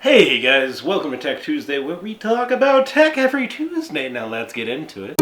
Hey guys, welcome to Tech Tuesday, where we talk about tech every Tuesday. Now let's get into it.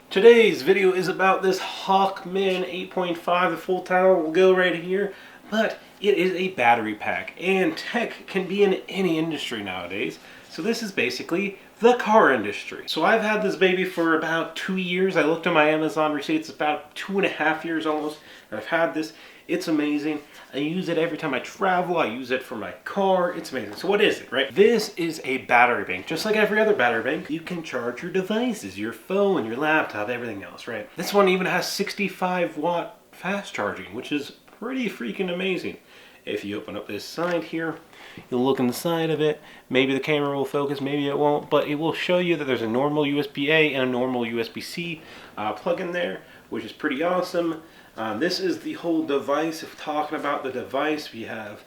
Today's video is about this Hulkman 8.5. The full title will go right here, but it is a battery pack, and tech can be in any industry nowadays. So this is basically the car industry. So I've had this baby for about 2 years. I looked at my Amazon receipts, about 2.5 years almost. I've had this. It's amazing. I use it every time I travel. I use it for my car. It's amazing. So what is it, right? This is a battery bank. Just like every other battery bank, you can charge your devices, your phone, your laptop, everything else, right? This one even has 65-watt fast charging, which is pretty freaking amazing. If you open up this side here, you'll look inside of it. Maybe the camera will focus, maybe it won't, but it will show you that there's a normal USB-A and a normal USB-C plug in there, which is pretty awesome. This is the whole device. If talking about the device, we have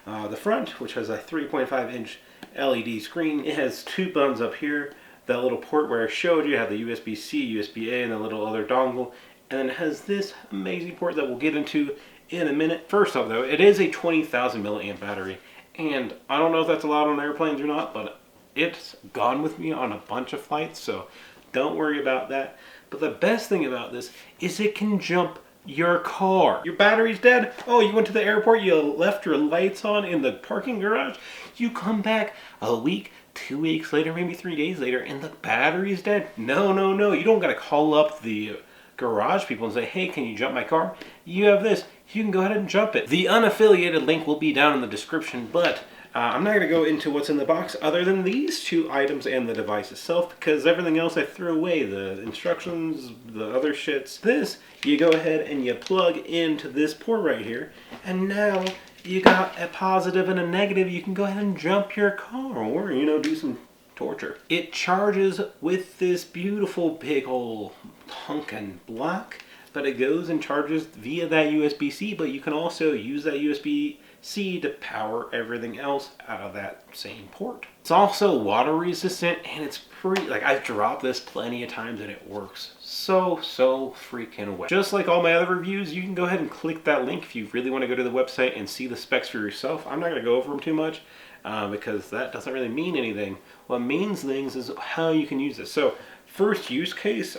the front, which has a 3.5-inch LED screen. It has two buttons up here. That little port where I showed you have the USB-C, USB-A, and a little other dongle. And then it has this amazing port that we'll get into in a minute. First off, though, it is a 20,000 milliamp battery. And I don't know if that's allowed on airplanes or not, but it's gone with me on a bunch of flights, so don't worry about that. But the best thing about this is it can jump your car. Your battery's dead. Oh, you went to the airport, you left your lights on in the parking garage. You come back a week, 2 weeks later, maybe 3 days later, and the battery's dead. No. You don't gotta call up the garage people and say, hey, can you jump my car? You have this. You can go ahead and jump it. The unaffiliated link will be down in the description, but I'm not going to go into what's in the box other than these two items and the device itself, because everything else I threw away. The instructions, the other shits. This, you go ahead and you plug into this port right here, and now you got a positive and a negative. You can go ahead and jump your car or, do some torture. It charges with this beautiful big old hunkin' block, but it goes and charges via that USB-C, but you can also use that USB-C to power everything else out of that same port. It's also water resistant, and it's pretty, I've dropped this plenty of times and it works so freaking well. Just like all my other reviews, you can go ahead and click that link if you really want to go to the website and see the specs for yourself. I'm not going to go over them too much because that doesn't really mean anything. What means things is how you can use this. So first use case,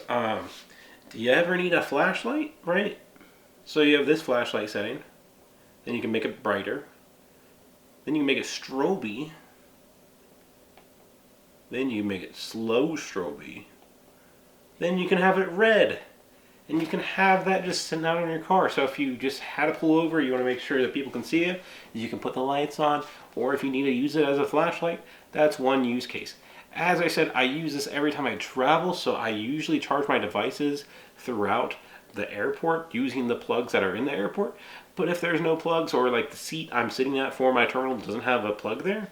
do you ever need a flashlight, right? So you have this flashlight setting, then you can make it brighter, then you can make it strobe, then you make it slow strobe, then you can have it red, and you can have that just sitting out on your car. So if you just had to pull over, you want to make sure that people can see it, you can put the lights on, or if you need to use it as a flashlight, that's one use case. As I said, I use this every time I travel, so I usually charge my devices throughout the airport using the plugs that are in the airport. But if there's no plugs, or like the seat I'm sitting at for my terminal doesn't have a plug there,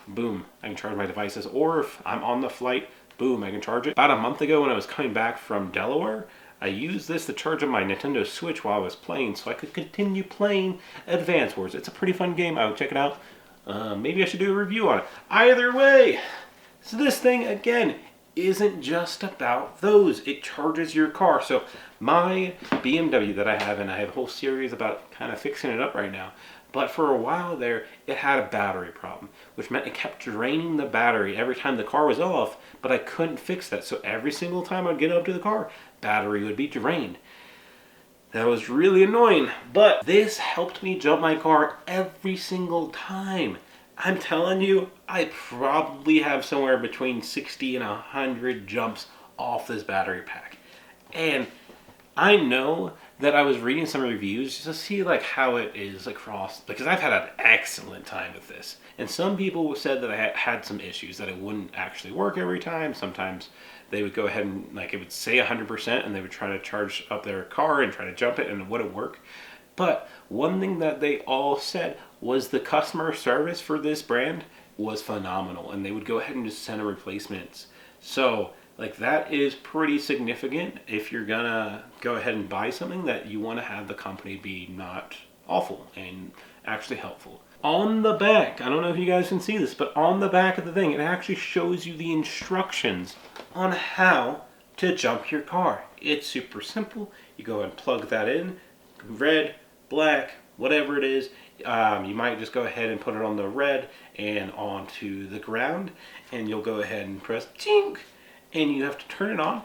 boom, I can charge my devices. Or if I'm on the flight, boom, I can charge it. About a month ago when I was coming back from Delaware, I used this to charge up my Nintendo Switch while I was playing so I could continue playing Advance Wars. It's a pretty fun game. I would check it out. Maybe I should do a review on it. Either way, so this thing, again, isn't just about those. It charges your car. So my BMW that I have, and I have a whole series about kind of fixing it up right now, but for a while there, it had a battery problem, which meant it kept draining the battery every time the car was off, but I couldn't fix that. So every single time I'd get up to the car, battery would be drained. That was really annoying, but this helped me jump my car every single time. I'm telling you, I probably have somewhere between 60 and 100 jumps off this battery pack. And I know that I was reading some reviews to see how it is across, because I've had an excellent time with this. And some people said that I had some issues, that it wouldn't actually work every time. Sometimes they would go ahead and it would say 100% and they would try to charge up their car and try to jump it and it wouldn't work. But one thing that they all said was the customer service for this brand was phenomenal, and they would go ahead and just send a replacements. So that is pretty significant if you're gonna go ahead and buy something, that you want to have the company be not awful and actually helpful. On the back, I don't know if you guys can see this, but on the back of the thing, it actually shows you the instructions on how to jump your car. It's super simple. You go ahead and plug that in, red, black, whatever it is, You might just go ahead and put it on the red and onto the ground, and you'll go ahead and press tink, and you have to turn it on.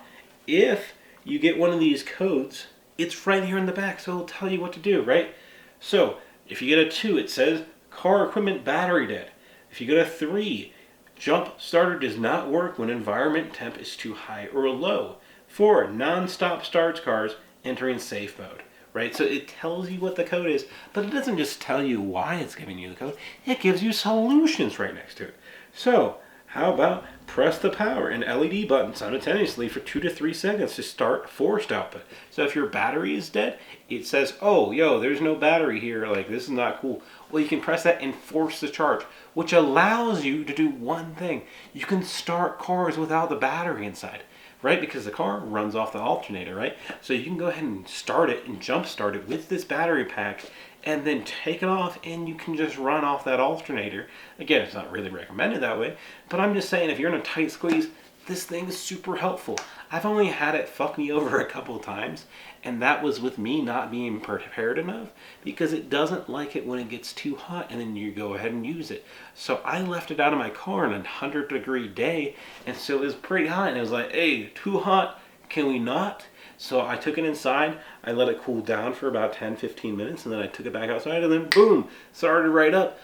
If you get one of these codes, it's right here in the back, so it'll tell you what to do, right? So if you get a 2, it says car equipment battery dead. If you get a 3, jump starter does not work when environment temp is too high or low. 4, non-stop starts cars entering safe mode. Right, so it tells you what the code is, but it doesn't just tell you why it's giving you the code. It gives you solutions right next to it. So how about press the power and LED button simultaneously for 2 to 3 seconds to start forced output. So if your battery is dead, it says, oh, yo, there's no battery here, like this is not cool. Well, you can press that and force the charge, which allows you to do one thing. You can start cars without the battery inside. Right, because the car runs off the alternator, right? So you can go ahead and start it and jump start it with this battery pack and then take it off, and you can just run off that alternator. Again, it's not really recommended that way, but I'm just saying if you're in a tight squeeze, this thing is super helpful. I've only had it fuck me over a couple of times, and that was with me not being prepared enough, because it doesn't like it when it gets too hot and then you go ahead and use it. So I left it out of my car on a 100-degree day, and so it was pretty hot, and it was like, hey, too hot, can we not? So I took it inside, I let it cool down for about 10-15 minutes, and then I took it back outside, and then boom, started right up.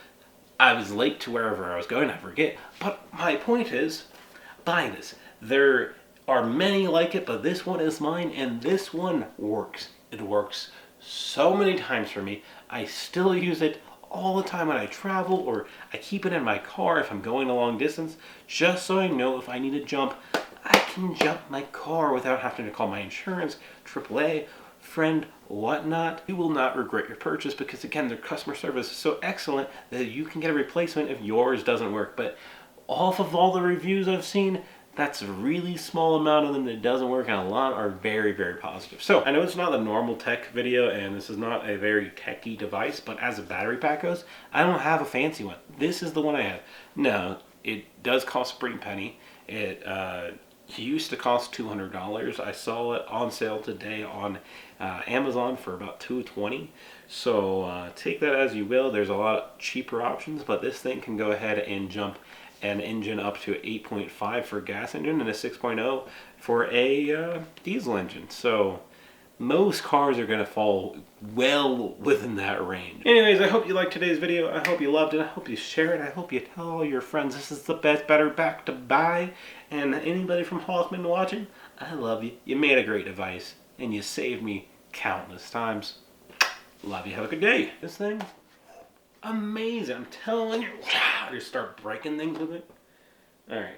I was late to wherever I was going, I forget. But my point is, buy this. There are many like it, but this one is mine, and this one works. It works so many times for me. I still use it all the time when I travel, or I keep it in my car if I'm going a long distance, just so I know if I need to jump, I can jump my car without having to call my insurance, AAA, friend, whatnot. You will not regret your purchase, because again, their customer service is so excellent that you can get a replacement if yours doesn't work. But off of all the reviews I've seen, that's a really small amount of them that doesn't work, and a lot are very, very positive. So I know it's not a normal tech video, and this is not a very techy device, but as a battery pack goes, I don't have a fancy one. This is the one I have. Now, it does cost a pretty penny. It used to cost $200. I saw it on sale today on Amazon for about $220. So take that as you will. There's a lot cheaper options, but this thing can go ahead and jump an engine up to 8.5 for a gas engine and a 6.0 for a diesel engine. So most cars are going to fall well within that range. Anyways, I hope you liked today's video. I hope you loved it. I hope you share it. I hope you tell all your friends this is the best battery pack to buy. And anybody from Hulkman watching, I love you. You made a great device, and you saved me countless times. Love you. Have a good day. This thing, amazing. I'm telling you. Just start breaking things with it. All right.